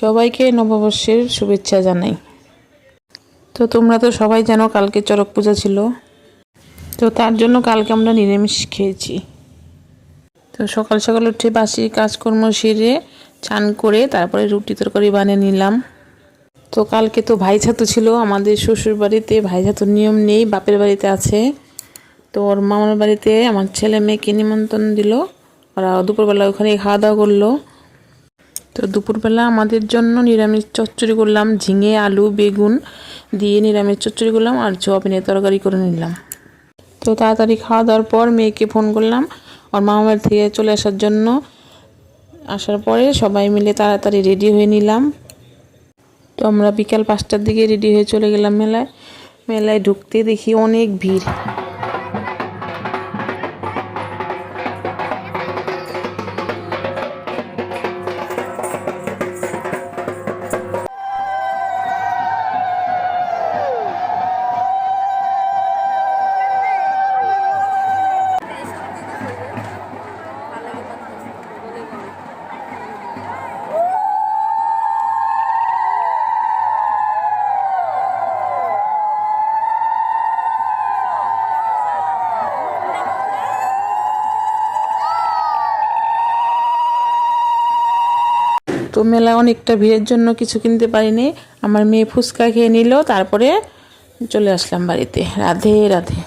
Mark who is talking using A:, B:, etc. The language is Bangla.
A: সবাইকে নববর্ষের শুভেচ্ছা জানাই। তো তোমরা তো সবাই জানো কালকে চড়ক পূজা ছিল, তো তার জন্য কালকে আমরা নিরামিষ খেয়েছি। তো সকাল সকাল উঠে বাসি কাজকর্ম সেরে চান করে তারপরে রুটি তরকারি বানিয়ে নিলাম। তো কালকে তো ভাইঝাতু ছিল আমাদের শ্বশুর বাড়িতে। ভাইঝাতুর নিয়ম নেই, বাপের বাড়িতে আছে। তো ওর মামার বাড়িতে আমার ছেলে মেয়েকে নিমন্ত্রণ দিল, ওরা দুপুরবেলা ওখানে খাওয়া দাওয়া করলো। তো দুপুরবেলা আমাদের জন্য নিরামিষ চচ্চড়ি করলাম, ঝিঙে আলু বেগুন দিয়ে নিরামিষ চচ্চড়ি করলাম আর সয়াবিনের তরকারি করে নিলাম। তো তাড়াতাড়ি খাওয়া দাওয়ার পর মেয়েকে ফোন করলাম ওর মামার বাড়ি থেকে চলে আসার জন্য। আসার পরে সবাই মিলে তাড়াতাড়ি রেডি হয়ে নিলাম। তো আমরা বিকাল 5টার দিকে রেডি হয়ে চলে গেলাম মেলায়। মেলায় ঢুকতে দেখি অনেক ভিড়। তো মেলায় অনেকটা ভিড়ের জন্য কিছু কিনতে পারিনি। আমার মেয়ে ফুচকা খেয়ে নিল, তারপরে চলে আসলাম বাড়িতে। রাধে রাধে।